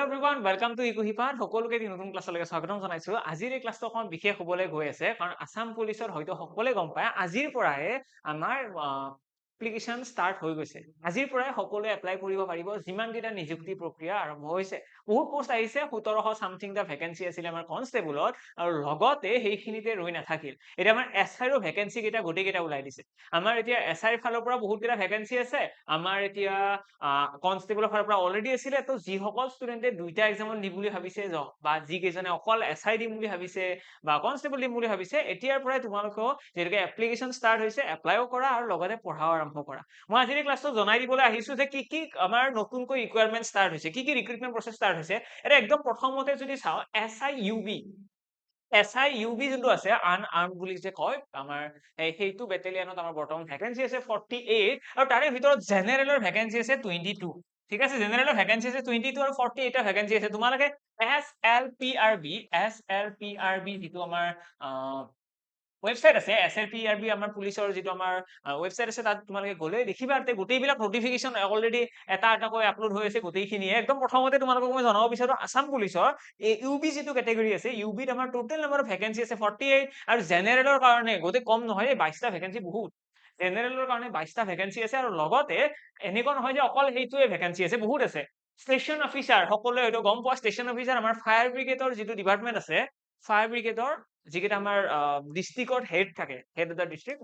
Everyone welcome to ইকুহিপাত সকলোকে নতুন ক্লাছলৈকে স্বাগতম জনাইছো আজিৰ এই ক্লাছটো অকমান বিশেষ হ'বলৈ গৈ আছে কাৰণ আসাম পুলিচৰ হয়তো সকলোৱে গম পায় আজিৰ পৰাই আমাৰ এপ্লিকেশ্যন ষ্টাৰ্ট হৈ গৈছে আজিৰ পৰাই সকলোৱে এপ্লাই কৰিব পাৰিব যিমান কেইটা নিযুক্তি প্ৰক্ৰিয়া আৰম্ভ হৈছে বহুত পোষ্ট আহিছে 1700 সামথিং টা ভেকেন্সি আছিল আমাৰ কনষ্টেবলত আৰু লগতে সেইখিনিতে ৰৈ নাথাকিল এতিয়া আমাৰ এছআইৰ ভেকেন্সি কেইটা গোটেই কেইটা ওলাই দিছে আমাৰ এতিয়া এছআইৰ ফালৰ পৰা বহুত কেইটা ভেকেন্সি আছে আমাৰ এতিয়া কনষ্টেবলৰ ফালৰ পৰা অলৰেডি আছিলে তো যিসকল ষ্টুডেণ্টে দুইটা এক্সামত দিম বুলি ভাবিছে বা যিকেইজনে অকল এছআই দিম বুলি ভাবিছে বা কনষ্টেবল দিম বুলি ভাবিছে এতিয়াৰ পৰাই তোমালোকেও যেনেকৈ এপ্লিকেশ্যন ষ্টাৰ্ট হৈছে এপ্লাইও কৰা আৰু লগতে পঢ়াও আৰম্ভ কৰা মই আজিৰ ক্লাছটো জনাই দিবলৈ আহিছো যে কি আমাৰ নতুনকৈ ৰিকুৱাৰমেণ্ট ষ্টাৰ্ট হৈছে কি ৰিক্ৰুটমেণ্ট প্ৰচেছ ষ্টাৰ্ট হৈছে এটা একদম প্ৰথমতে যদি চাওঁ এছআই ইউবি যোনটো আছে আনআৰ্ম বুলি যে কয় আমাৰ সেইটো বেটেলিয়নত আমাৰ বৰ্তমান ভেকেন্সি আছে 48 আৰু তাৰে ভিতৰত জেনেৰেলৰ ভেকেন্সি আছে 22 ঠিক আছে জেনেৰেলৰ ভেকেন্সি আছে 22 আৰু 48 টা ভেকেন্সি আছে তোমালোকে এছএলপিআৰবি যিটো আমাৰ ওয়েবসাইট আছে এছএলপিআৰবি আমাৰ পুলিচৰ যিটো আমাৰ ওয়েবসাইট আছে তাত তোমালোকে গ'লে দেখিবা গোটেইবিলাক নটিফিকেশন অলৰেডি এটা এটাকৈ আপলোড হৈ আছে গোটেইখিনিয়ে একদম প্ৰথমতে তোমালোকক মই জনাব বিচাৰো আসাম পুলিচৰ ইউবি যিটো কেটেগৰী আছে ইউবিত আমাৰ টোটেল নম্বৰ অফ ভেকেন্সি আছে 48 আৰু জেনেৰেলৰ কাৰণে গোটেই কম নহয় 22টা ভেকেন্সি বহুত জেনেৰেলৰ কাৰণে 22টা ভেকেন্সি আছে আৰু লগতে এনেকুৱা নহয় যে অকল সেইটোৱে ভেকেন্সি আছে বহুত আছে ষ্টেচন অফিচাৰ সকলোৱে হয়তো গম পোৱা ষ্টেচন অফিচাৰ আমাৰ ফায়াৰ ব্ৰিগেডৰ যিটো ডিপাৰ্টমেণ্ট আছে ফায়াৰ ব্ৰিগেডৰ যিকেইটা আমাৰ ডিষ্ট্ৰিক্টৰ হেড থাকে হেড অফ দ্য ডিষ্ট্ৰিক্ট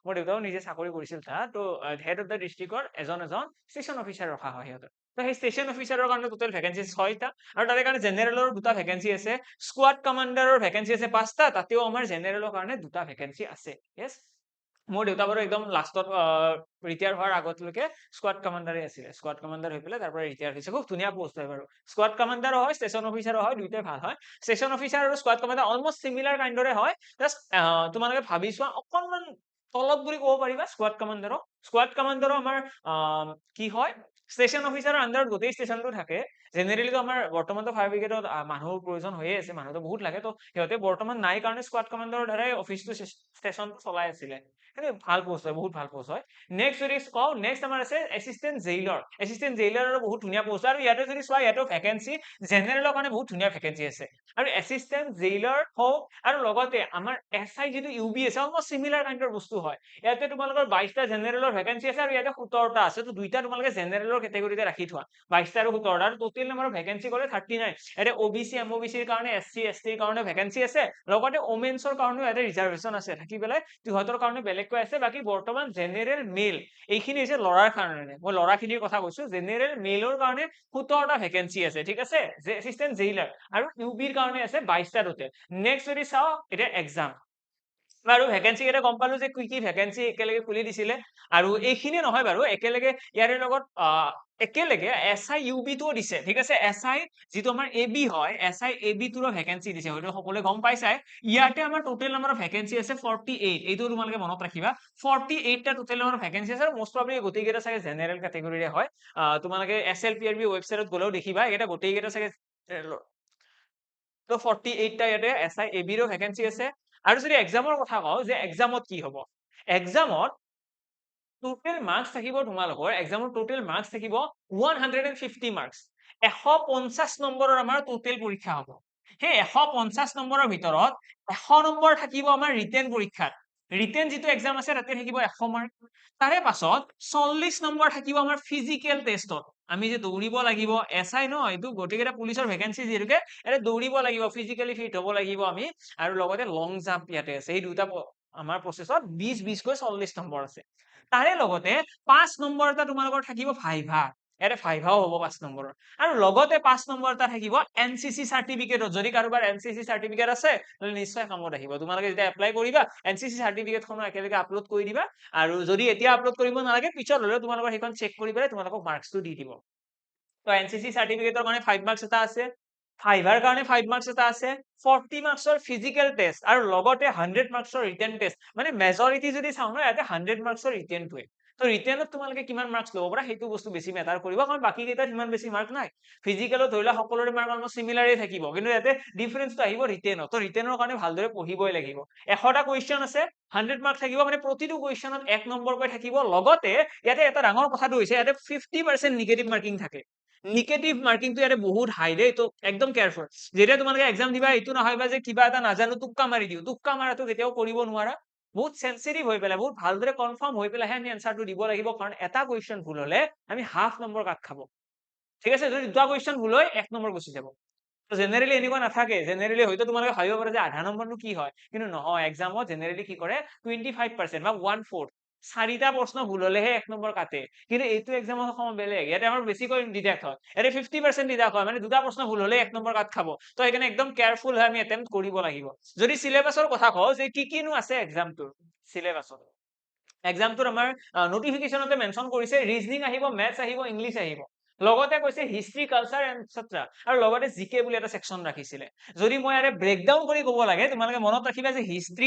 মোৰ দেউতাও নিজে চাকৰি কৰিছিল তাত তো হেড অফ দ্য ডিষ্ট্ৰিক্টৰ এজন ষ্টেচন অফিচাৰ ৰখা হয় সিহঁতৰ তো সেই ষ্টেচন অফিচাৰৰ কাৰণে টোটেল ভেকেন্সি 6টা আৰু তাৰে কাৰণে জেনেৰেলৰ 2টা ভেকেন্সি আছে স্কোৱাড কমাণ্ডাৰৰ ভেকেন্সি আছে 5টা তাতেও আমাৰ জেনেৰেলৰ কাৰণে 2টা ভেকেন্সি আছে ইয়েছ মোৰ দেউতা বাৰু একদম লাষ্টত ৰিটায়াৰ হোৱাৰ আগতলৈকে স্কোৱাড কমাণ্ডাৰে আছিলে স্কোৱাড কমাণ্ডাৰ হৈ পেলাই তাৰ পৰা ৰিটায়াৰ হৈছে খুব ধুনীয়া পোষ্ট হয় বাৰু স্কোৱাড কমাণ্ডাৰো হয় ষ্টেচন অফিচাৰো হয় দুইটাই ভাল হয় ষ্টেচন অফিচাৰ আৰু স্কোৱাড কমাণ্ডাৰ অলমষ্ট সিমিলাৰ কাইণ্ডৰে হয় জাষ্ট তোমালোকে ভাবি চোৱা অকণমান তলত বুলি ক'ব পাৰিবা স্কোৱাড কমাণ্ডাৰো আমাৰ কি হয় ষ্টেচন অফিচাৰৰ আণ্ডাৰত গোটেই ষ্টেচনটো থাকে জেনেৰেলিটো আমাৰ বৰ্তমানতো ফায়াৰ ব্ৰিগেডত মানুহৰ প্ৰয়োজন হৈয়ে আছে মানুহটো বহুত লাগে তো সিহঁতে বৰ্তমান নাই কাৰণে স্কোৱাড কমাণ্ডাৰৰ দ্বাৰাই অফিচটো ষ্টেচনটো চলাই আছিলে কিন্তু ভাল পোষ্ট হয় বহুত ভাল পোষ্ট হয় নেক্সট যদি কওঁ নেক্সট আমাৰ আছে এছিষ্টেণ্ট জেইলাৰৰ বহুত ধুনীয়া পোষ্ট আৰু ইয়াতে যদি চোৱা ইয়াতো ভেকেন্সি জেনেৰেলৰ কাৰণে বহুত ধুনীয়া ভেকেন্সি আছে আৰু এছিষ্টেণ্ট জেইলাৰ হওক আৰু লগতে আমাৰ এছআই যিটো ইউবি আছে অলমষ্ট সিমিলাৰ কাইণ্ডৰ বস্তু হয় ইয়াতে তোমালোকৰ 22টা জেনেৰেলৰ ভেকেন্সি আছে আৰু ইয়াতে 17টা আছে তো দুইটা তোমালোকে জেনেৰেলৰ কেটেগৰীতে ৰাখি থোৱা 22টা আৰু 17টা আৰু টোটেল নম্বৰ ভেকেন্সি কৰে 39 ইয়াতে ওবিচি এমওবিচিৰ কাৰণে এছচি এছটিৰ কাৰণে ভেকেন্সি আছে লগতে ওমেন্সৰ কাৰণেও ইয়াতে ৰিজাৰ্ভেশ্যন আছে থাকি পেলাই সিহঁতৰ কাৰণে বেলেগকৈ আছে বাকী বৰ্তমান জেনেৰেল মেল এইখিনি হৈছে ল'ৰাৰ কাৰণে মই ল'ৰাখিনিৰ কথা কৈছো জেনেৰেল মেলৰ কাৰণে 17টা ভেকেন্সি আছে ঠিক আছে যে এছিষ্টেণ্ট জেইলাৰ আৰু ইউবিৰ কাৰণে আছে 22টা টোটেল নেক্সট যদি চাওঁ এতিয়া এক্সাম বাৰু ভেকেন্সি কেইটা গম পালো যে কি ভেকেন্সি একেলগে খুলি দিছিলে আৰু এইখিনি নহয় বাৰু একেলগে ইয়াৰে লগত একেলগে এছআই ইউবিটোও দিছে ঠিক আছে এছআই যিটো আমাৰ এবি হয় এছআই এবি টোৰো ভেকেন্সি দিছে হয়তো সকলোৱে গম পাইছাই ইয়াতে আমাৰ টোটেল নম্বৰ ভেকেন্সি আছে 48 এইটো তোমালোকে মনত ৰাখিবা 48 টা টোটেল নম্বৰ ভেকেন্সি আছে আৰু মোষ্ট প্ৰবাবলি গোটেইকেইটা চাগে জেনেৰেল কেটেগৰীৰে হয় তোমালোকে এছএলপিআৰবি ৱেবছাইটত গ'লেও দেখিবা এটা গোটেইকেইটা চাগে তো 48 টা ইয়াতে এছআই এবিৰো ভেকেন্সি আছে আৰু যদি এক্সামৰ কথা কওঁ যে এক্সামত কি হ'ব এক্সামত টোটেল মাৰ্কস থাকিব তোমালোকৰ এক্সামৰ টোটেল মাৰ্কস থাকিব 150 মাৰ্কস 150 নম্বৰৰ আমাৰ টোটেল পৰীক্ষা হ'ব সেই 150 নম্বৰৰ ভিতৰত 100 নম্বৰ থাকিব আমাৰ ৰিটেন পৰীক্ষাত ৰিটেন যিটো এক্সাম আছে তাতে থাকিব 100 মাৰ্ক তাৰে পাছত 40 নম্বৰ থাকিব আমাৰ ফিজিকেল টেষ্টত আমি যে দৌৰিব লাগিব এছআই ন এইটো গোটেইকেইটা পুলিচৰ ভেকেন্সি যিহেতুকে এটা দৌৰিব লাগিব ফিজিকেলি ফিট হ'ব লাগিব আমি আৰু লগতে লং জাম্প ইয়াতে আছে এই দুটা আমাৰ প্ৰচেছত 20 কৈ 40 নম্বৰ আছে তাৰে লগতে 5 নম্বৰ এটা তোমালোকৰ থাকিব ভাইভা ইয়াতে ভাইভাও হ'ব 5 নম্বৰৰ আৰু লগতে 5 নম্বৰ এটা থাকিব এনচিচি চাৰ্টিফিকেটত যদি কাৰোবাৰ এনচিচি চাৰ্টিফিকেট আছে তাহলে নিশ্চয় কামত আহিব তোমালোকে যেতিয়া এপ্লাই কৰিবা এনচিচি চাৰ্টিফিকেটখনো একেলগে আপলোড কৰি দিবা আৰু যদি এতিয়া আপলোড কৰিব নালাগে পিছত হ'লেও তোমালোকৰ সেইখন চেক কৰি পেলাই তোমালোকক মাৰ্কসটো দি দিব তো এনচিচি চাৰ্টিফিকেটৰ কাৰণে 5 মাৰ্কস এটা আছে ফাইভাৰ কাৰণে 5 মাৰ্কস এটা আছে 40 মাৰ্কসৰ ফিজিকেল টেষ্ট আৰু লগতে 100 মাৰ্কসৰ ৰিটেন টেষ্ট মানে মেজৰিটি যদি চাওঁ ন ইয়াতে 100 মাৰ্কসৰ ৰিটেনটোৱে তো ৰিটেনত তোমালোকে কিমান মাৰ্কস ল'ব পাৰা সেইটো বস্তু বেছি মেটাৰ কৰিব কাৰণ বাকি কেইটাত ইমান বেছি মাৰ্ক নাই ফিজিকেলত ধৰিলা সকলোৰে মাৰ্ক অলমষ্ট সিমিলাৰে থাকিব কিন্তু ইয়াতে ডিফাৰেন্সটো আহিব ৰিটেনত তো ৰিটেনৰ কাৰণে ভালদৰে পঢ়িবই লাগিব 100টা কুৱেশ্চন আছে 100 মাৰ্ক থাকিব মানে প্ৰতিটো কুৱেশ্চনত 1 নম্বৰকৈ থাকিব লগতে ইয়াতে এটা ডাঙৰ কথাটো হৈছে ইয়াতে 50% নিগেটিভ মাৰ্কিং থাকে নিগেটিভ মাৰ্কিংটো ইয়াতে বহুত হাই দেই, তো একদম কেয়াৰফুল। যেতিয়া তোমালোকে এক্সাম দিবা এইটো নাভাবিবা যে কিবা এটা নাজানো তুক্কা মাৰি দিওঁ, তুক্কা মাৰাটো কেতিয়াও কৰিব নোৱাৰা। বহুত চেনচিটিভ হৈ পেলাই, বহুত ভালদৰে কনফাৰ্ম হৈ পেলাইহে আমি এনচাৰটো দিব লাগিব, কাৰণ এটা কুৱেশ্যন ভুল হলে আমি হাফ নম্বৰ কাট খাব। ঠিক আছে, যদি দুটা কুৱেশ্যন ভুল হয় 1 নম্বৰ গুচি যাব। জেনেৰেলি এনেকুৱা নাথাকে, জেনেৰেলি হয়তো তোমালোকে ভাবিব পাৰে যে আধা নম্বৰনো কি হয়, কিন্তু নহয়, এক্সামত জেনেৰেলি কি কৰে 25% বা 1/4, 4টা প্ৰশ্ন ভুল হলেহে 1 নম্বৰ কাটে। কিন্তু এইটো এক্সামৰ সময় বেলেগ, ইয়াতে আমাৰ বেছিকৈ ডিডাক্ট হয়, ইয়াতে 50% ডিডাক্ট হয়, মানে দুটা প্ৰশ্ন ভুল হলে 1 নম্বৰ কাট খাব। তো সেইকাৰণে একদম কেয়াৰফুল হৈ আমি এটেম্প্ট কৰিব লাগিব। যদি চিলেবাছৰ কথা কওঁ যে কিনো আছে এক্সামটোৰ চিলেবাছত, এক্সামটোৰ আমাৰ নটিফিকেশ্যনতে মেনশ্যন কৰিছে ৰিজনিং আহিব, মেথছ আহিব, ইংলিছ আহিব, লগতে কৈছে হিষ্ট্ৰী, কালচাৰ এটচেট্ৰা, আৰু লগতে জিকে বুলি এটা সেকশন ৰাখিছিলে। যদি মই ইয়াৰে ব্ৰেকডাউন কৰি ক'ব লাগে, তোমালোকে মনত ৰাখিবা যে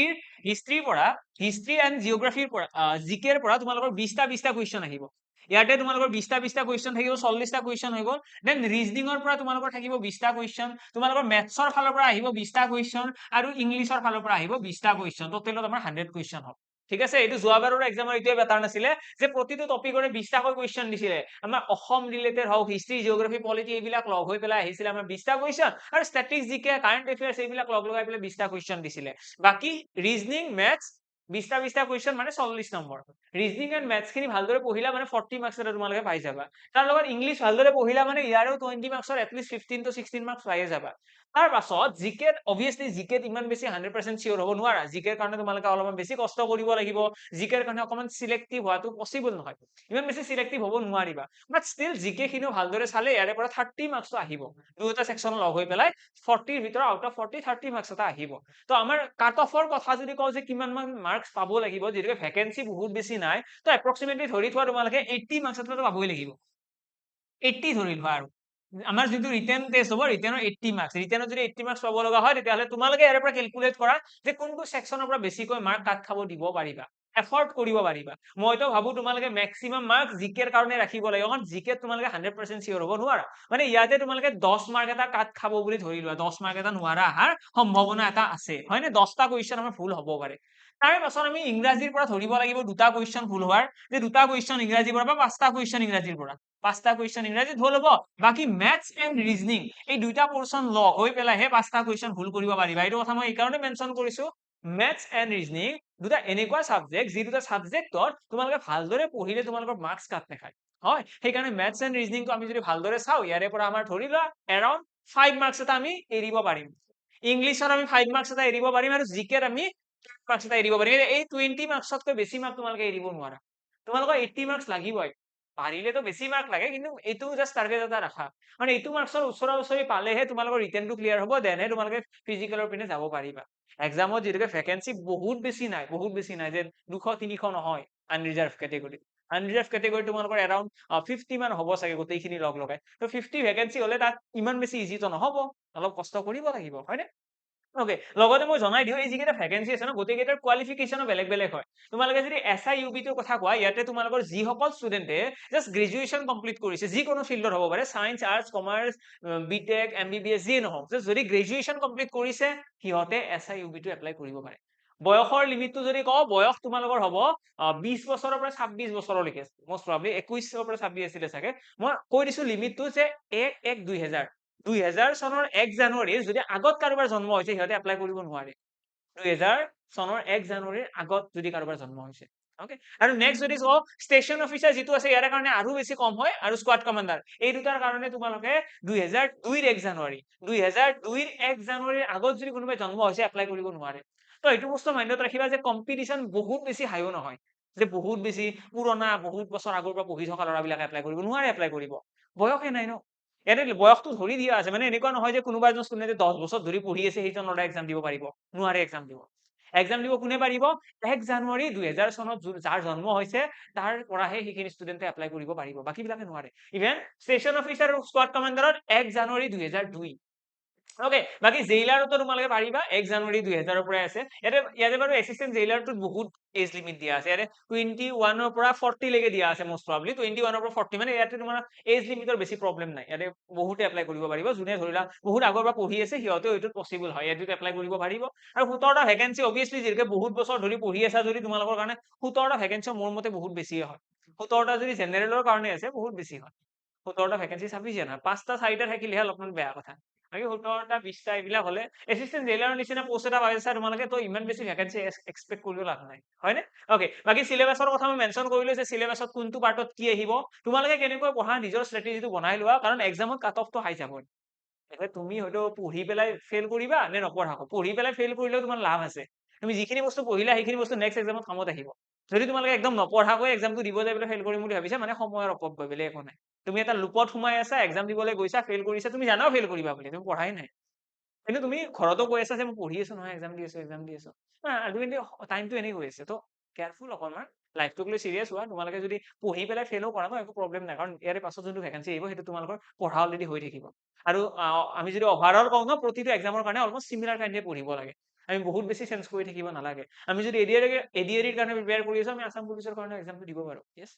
হিষ্ট্ৰীৰ পৰা, হিষ্ট্ৰী এণ্ড জিঅ'গ্ৰাফিৰ পৰা, জিকেৰ পৰা তোমালোকৰ 20টা কুৱেশ্যন আহিব। ইয়াতে তোমালোকৰ 20টা কুৱেশ্যন থাকিব, 40টা কুৱেশ্যন হৈ গ'ল। দেন ৰিজনিঙৰ পৰা তোমালোকৰ থাকিব 20টা কুৱেশ্যন, তোমালোকৰ মেথছৰ ফালৰ পৰা আহিব 20টা কুৱেশ্যন, আৰু ইংলিছৰ ফালৰ পৰা আহিব 20টা কুৱেশ্যন, টোটেলত আমাৰ 100 কুৱেশ্যন হ'ব। ঠিক আছে, এইটো যোৱাবাৰৰ এক্সামৰ এইটোৱে পেটাৰ্ণ আছিলে যে প্ৰতিটো টপিকৰে 20টাকৈ কুৱেশ্যন দিছিলে। আমাৰ অসম ৰিলেটেড হওক, হিষ্ট্ৰী, জিঅ'গ্ৰাফি, পলিটি এইবিলাক লগ হৈ পেলাই আহিছিলে আমাৰ 20টা কুৱেশ্যন, আৰু ষ্টেটিক্স, জিকে, কাৰেণ্ট এফেয়াৰ্ছ এইবিলাক লগ লগাই পেলাই 20টা কুৱেশ্যন দিছিলে। বাকী ৰিজনিং, মেথছ 20টা কুৱেশ্যন মানে 40 নম্বৰ। ৰিজনিং এণ্ড মেথছ খিনি ভালদৰে পঢ়িলা মানে 40 মাৰ্কছ এটা তোমালোকে পাই যাবা। তাৰ লগত ইংলিছ ভালদৰে পঢ়িলা মানে ইয়াৰেও 20 মাৰ্কছৰ এটলিষ্ট 15 to 16 মাৰ্কছ পাইয়ে যাবা। তাৰ পাছত জিকেত, অবভিয়াছলি জিকেত ইমান বেছি 100% চিয়ৰ হ'ব নোৱাৰা, জিকেৰ কাৰণে তোমালোকে অলপমান বেছি কষ্ট কৰিব লাগিব, জিকেৰ কাৰণে অকমান চিলেক্টিভ হোৱাটো পচিবল নহয়, ইমান বেছি চিলেক্টিভ হ'ব নোৱাৰিবা। বাট ষ্টিল জিকে খিনিও ভালদৰে চালে ইয়াৰে পৰা 30 মাৰ্কছটো আহিব, দুটা সেকশন লগ হৈ পেলাই 40ৰ ভিতৰত আউট অফ 40 30 মাৰ্কছ এটা আহিব। তো আমাৰ কাট অফৰ কথা যদি কওঁ যে কিমান মান মাৰ্কছ পাব লাগিব, যিহেতু ভেকেঞ্চি বহুত বেছি নাই, তো এপ্ৰক্সিমেটলি ধৰি থোৱা তোমালোকে 80 মাৰ্কছ এটা পাবই লাগিব। 80 ধৰি লোৱা, আৰু আমাৰ যিটো ৰিটেন টেষ্ট হ'ব, ৰিটেনৰ 80 মাৰ্কছ, ৰিটেনত যদি 80 মাৰ্কছ পাব লগা হয়, তেতিয়াহ'লে তোমালোকে ইয়াৰ পৰা কেলকুলেট কৰা যে কোনটো সেকশনৰ পৰা বেছিকৈ মাৰ্ক কাট খাব দিব পাৰিবা, এফৰ্ড কৰিব পাৰিবা। মইতো ভাবো তোমালোকে মেক্সিমাম মাৰ্ক জিকেৰ কাৰণে ৰাখিব লাগিব, কাৰণ জিকেত তোমালোকে 100% চিয়ৰ হ'ব নোৱাৰা। মানে ইয়াতে তোমালোকে 10 মাৰ্ক এটা কাট খাব বুলি ধৰি লোৱা, 10 মাৰ্ক এটা নোৱাৰা অহাৰ সম্ভাৱনা এটা আছে, হয় নে? 10টা কুৱেশ্যন আমাৰ ভুল হ'ব পাৰে। তাৰে পাছত আমি ইংৰাজীৰ পৰা ধৰিব লাগিব দুটা কুৱেশ্যন ভুল হোৱাৰ, যে দুটা কুৱেশ্যন ইংৰাজীৰ পৰা বা 5টা কুৱেশ্যন ইংৰাজীৰ পৰা, 5টা কুৱেশ্যন ইংৰাজীত ভুল হ'ব। বাকী মেথছ এণ্ড ৰিজনিং এই দুইটা পোৰ্চন লগ হৈ পেলাইহে 5টা কুৱেশ্যন ভুল কৰিব পাৰিবা। এইটো কথা মই এইকাৰণে মেনশ্যন কৰিছো, মেথছ এণ্ড ৰিজনিং দুটা এনেকুৱা চাবজেক্ট, যি দুটা চাবজেক্টত তোমালোকে ভালদৰে পঢ়িলে তোমালোকৰ মাৰ্কছ কাট নাখায়, হয়? সেইকাৰণে মেথছ এণ্ড ৰিজনিংটো আমি যদি ভালদৰে চাওঁ, ইয়াৰে পৰা আমাৰ ধৰি লোৱা এৰাউণ্ড 5 মাৰ্কছ এটা আমি এৰিব পাৰিম, ইংলিছত আমি 5 মাৰ্কছ এটা এৰিব পাৰিম, আৰু জিকেত আমি 10 মাৰ্কছ এটা এৰিব পাৰিম। এই 20 মাৰ্কছতকৈ বেছি মাৰ্ক তোমালোকে এৰিব নোৱাৰা, তোমালোকৰ 80 মাৰ্কছ লাগিবই। পাৰিলেতো বেছি মাৰ্ক লাগে, কিন্তু এইটো জাষ্ট টাৰ্গেট এটা ৰাখা, মানে এইটো মাৰ্কছৰ ওচৰা ওচৰি পালেহে তোমালোকৰ ৰিটেনটো ক্লিয়াৰ হ'ব, দেনহে তোমালোকে ফিজিকেলৰ পিনে যাব পাৰিবা। এক্সামত যিহেতুকে ভেকেঞ্চি বহুত বেছি নাই, বহুত বেছি নাই, যে 200-300 নহয় আনৰিজাৰ্ভ কেটেগৰী। আনৰিজাৰ্ভ কেটেগৰী তোমালোকৰ এৰাউণ্ড 50 মান হ'ব চাগে গোটেইখিনি লগ লগাই। তো 50 ভেকেঞ্চি হ'লে তাত ইমান বেছি ইজিটো নহ'ব, অলপ কষ্ট কৰিব লাগিব, হয়নে? অকে, লগতে মই জনাই দিওঁ, এই যিকেইটা ভেকেঞ্চি আছে ন, গোটেইকেইটাৰ কোৱালিফিকেশ্যনো বেলেগ বেলেগ হয়। তোমালোকে যদি SI UB টোৰ কথা কোৱা, ইয়াতে তোমালোকৰ যিসকল ষ্টুডেণ্টে জাষ্ট গ্ৰেজুৱেশ্যন কমপ্লিট কৰিছে, যিকোনো ফিল্ডত হ'ব পাৰে, science, arts, commerce, B Tech, MBBS যিয়ে নহওক, যদি গ্ৰেজুৱেশ্যন কমপ্লিট কৰিছে, সিহঁতে SI UB টো এপ্লাই কৰিব পাৰে। বয়সৰ লিমিটটো যদি কওঁ, বয়স তোমালোকৰ হ'ব 20 বছৰৰ পৰা 26 বছৰলৈকে, মষ্ট প্ৰবাবলি 21ৰ পৰা 26 আছিলে চাগে। মই কৈ দিছো লিমিটটো যে 1/1/2000, 2000 চনৰ 1 জানুৱাৰীৰ যদি আগত কাৰোবাৰ জন্ম হৈছে, সিহঁতে এপ্লাই কৰিব নোৱাৰে। 2000 চনৰ 1 জানুৱাৰীৰ আগত যদি কাৰোবাৰ জন্ম হৈছে, অকে। আৰু নেক্সট যদি চাওঁ, ষ্টেচন অফিচাৰ যিটো আছে, ইয়াৰ কাৰণে আৰু বেছি কম হয়, আৰু স্কোৱাড কমাণ্ডাৰ, এই দুটাৰ কাৰণে তোমালোকে 2002ৰ 1 জানুৱাৰী, 2002ৰ 1 জানুৱাৰীৰ আগত যদি কোনোবাই জন্ম হৈছে, এপ্লাই কৰিব নোৱাৰে। তো এইটো বস্তু মাইণ্ডত ৰাখিবা যে কম্পিটিশ্যন বহুত বেছি হাইও নহয়, যে বহুত বেছি পুৰণা, বহুত বছৰ আগৰ পৰা পঢ়ি থকা ল'ৰাবিলাকে এপ্লাই কৰিব নোৱাৰে, এপ্লাই কৰিব, বয়সে নাই ন। ইয়াতে বয়সটো ধৰি দিয়া আছে, মানে এনেকুৱা নহয় যে কোনোবা এজন ষ্টুডেণ্টে 10 বছৰ ধৰি পঢ়ি আছে, সেইজন ল'ৰাই এক্সাম দিব পাৰিব, নোৱাৰে এক্সাম দিব। এক্সাম দিব কোনে পাৰিব? 1 জানুৱাৰী 2000 চনত যাৰ জন্ম হৈছে, তাৰ পৰাহে সেইখিনি ষ্টুডেণ্টে এপ্লাই কৰিব পাৰিব, বাকীবিলাকে নোৱাৰে। ইভেন ষ্টেচন অফিচাৰ আৰু স্কোৱাড কমাণ্ডাৰত 1 জানুৱাৰী 2002। অকে, বাকী জেইলাৰতো তোমালোকে পাৰিবা, 1 জানুৱাৰী 2000ৰ পৰাই আছে। ইয়াতে বাৰু এছিষ্টেণ্ট জেইলাৰটোত বহুত এজ লিমিট দিয়া আছে, ইয়াতে 21ৰ পৰা 40 লৈকে দিয়া আছে, মষ্ট প্ৰবাবলি 21ৰ পৰা 40, মানে ইয়াতে তোমাৰ এজ লিমিটৰ বেছি প্ৰব্লেম নাই, ইয়াতে বহুতে এপ্লাই কৰিব পাৰিব, যোনে ধৰি লোৱা বহুত আগৰ পৰা পঢ়ি আছে, সিহঁতেও এইটোত পচিবল হয়, ইয়াতে এপ্লাই কৰিব পাৰিব। আৰু 17টা ভেকেঞ্চি অবভিয়াছলি যিহেতুকে বহুত বছৰ ধৰি পঢ়ি আছা, যদি তোমালোকৰ কাৰণে 17টা ভেকেঞ্চি মোৰ মতে বহুত বেছিয়ে হয়। 17টা যদি জেনেৰেলৰ কাৰণে আছে, বহুত বেছি হয়। 17টা ভেকেঞ্চি সাফিচিয়েন্ট হয়। 5টা 4টা থাকিলেহে অলপমান বেয়া কথা। বাকী 17টা 20টা এইবিলাক হলে এচিষ্টেণ্ট জেইলাৰৰ নিচিনা পোষ্ট এটা পাই আছা তোমালোকে তো ইমান বেছি ভেকেঞ্চি এক্সপেক্ট কৰিও লাভ নাই হয়নে? অকে বাকী চিলেবাছৰ কথা মই মেনশ্যন কৰিলো যে চিলেবাছত কোনটো পাৰ্টত কি আহিব তোমালোকে কেনেকৈ পঢ়া নিজৰ ষ্ট্ৰেটেজিটো বনাই লোৱা কাৰণ এক্সামত কাট অফটো হাই যাব। এতিয়া তুমি হয়তো পঢ়ি পেলাই ফেইল কৰিবা নে নপঢ়া পঢ়ি পেলাই ফেইল কৰিলেও তোমাৰ লাভ আছে তুমি যিখিনি বস্তু পঢ়িলা সেইখিনি বস্তু নেক্সট এক্সামত কামত আহিব যদি তোমালোকে একদম নপঢ়াকৈ এক্সামটো দিব যাই পেলাই ফেইল কৰিম বুলি ভাবিছা মানে সময়ৰ অপব্যয় বেলেগ একো নাই তুমি এটা লুপত সোমাই আছা এক্সাম দিবলৈ গৈছা ফেইল কৰিছা তুমি জানাও ফেইল কৰিবা বুলি তুমি পঢ়াই নাই কিন্তু তুমি ঘৰতো কৈ আছা যে মই পঢ়ি আছো নহয় এক্সাম দি আছো আল্টিমেটলি টাইমটো এনেই গৈ আছে তো কেয়াৰফুল অকণমান লাইফটোক লৈ চিৰিয়াছ হোৱা তোমালোকে যদি পঢ়ি পেলাই ফেইলো কৰা ন একো প্ৰব্লেম নাই কাৰণ ইয়াৰে পাছত যোনটো ভেকেঞ্চি আহিব সেইটো তোমালোকৰ পঢ়া অলৰেডি হৈ থাকিব আৰু আমি যদি অভাৰঅল কওঁ ন প্ৰতিটো এক্সামৰ কাৰণে অলমষ্ট চিমিলাৰ কাইণ্ডে পঢ়িব লাগে আমি বহুত বেছি চেঞ্জ কৰি থাকিব নালাগে আমি যদি এডিআৰিৰ কাৰণে প্ৰিপেয়াৰ কৰি আছো আমি আছাম পুলিচৰ কাৰণে এক্সামটো দিব পাৰো য়েছ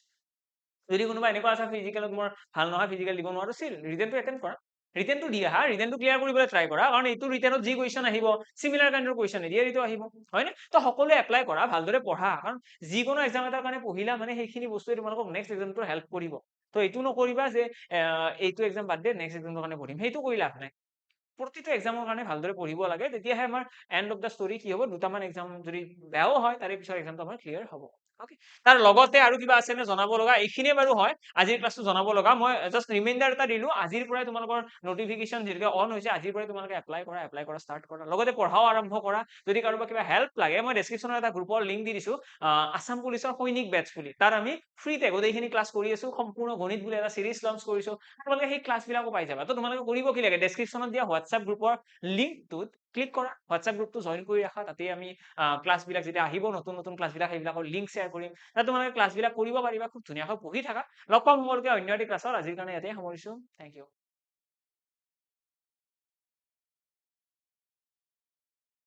যদি কোনোবা এনেকুৱা আছে ফিজিকেলত মোৰ ভাল নহয় ফিজিকেল দিব নোৱাৰো ছিল ৰিটেনটো এটেম্প কৰা ৰিটেনটো দি আহা ৰিটেনটো ক্লিয়াৰ কৰিবলৈ ট্ৰাই কৰা কাৰণ এইটো ৰিটেনত যি কুৱেশ্যন আহিব চিমিলাৰ কাইণ্ডৰ কুৱেশ্যন এডিআৰিটো আহিব হয়নে তো সকলোৱে এপ্লাই কৰা ভালদৰে পঢ়া কাৰণ যিকোনো এক্সাম এটাৰ কাৰণে পঢ়িলা মানে সেইখিনি বস্তুৱে তোমালোকক নেক্সট এক্সামটো হেল্প কৰিব তো এইটো নকৰিবা যে এইটো এক্সাম বাদ দিয়ে নেক্সট এক্সামটোৰ কাৰণে পঢ়িম সেইটো কৰি লাভ নাই প্ৰতিটো এক্সামৰ কাৰণে ভালদৰে পঢ়িব লাগে তেতিয়াহে আমাৰ এণ্ড অফ দ্য ষ্টৰী কি হ'ব দুটামান এক্সাম যদি বেয়াও হয় তাৰে পিছৰ এক্সামটো আমাৰ ক্লিয়াৰ হ'ব অকে তাৰ লগতে আৰু কিবা আছে নে জনাব লগা এইখিনিয়ে বাৰু হয় আজিৰ ক্লাছটো জনাব লগা মই জাষ্ট ৰিমাইণ্ডাৰ এটা দিলো আজিৰ পৰাই তোমালোকৰ নটিফিকেশ্যন যিহেতুকে অন হৈছে আজিৰ পৰাই তোমালোকে এপ্লাই কৰা ষ্টাৰ্ট কৰা লগতে পঢ়াও আৰম্ভ কৰা যদি কাৰোবাৰ কিবা হেল্প লাগে মই ডেছক্ৰিপশ্যনত এটা গ্ৰুপৰ লিংক দি দিছো আছাম পুলিচৰ সৈনিক বেটছ বুলি তাত আমি ফ্ৰীতে গোটেইখিনি ক্লাছ কৰি আছো সম্পূৰ্ণ গণিত বুলি এটা চিৰিজ লঞ্চ কৰিছো তোমালোকে সেই ক্লাছবিলাকো পাই যাবা তো তোমালোকে কৰিব কি লাগে ডেছক্ৰিপশ্যনত দিয়া হোৱাটছএপ গ্ৰুপৰ লিংকটোত ক্লিক কৰা হোৱাটছএপ গ্ৰুপটো জইন কৰি ৰাখা তাতে আমি ক্লাছবিলাক যেতিয়া আহিব নতুন নতুন ক্লাছবিলাক সেইবিলাকৰ লিংক শ্বেয়াৰ কৰিম তাত তোমালোকে ক্লাছবিলাক কৰিব পাৰিবা খুব ধুনীয়াকৈ পঢ়ি থাকা লগ পাম তোমালোকে অন্য এটি ক্লাছত আজিৰ কাৰণে ইয়াতে সামৰিছো থেংক ইউ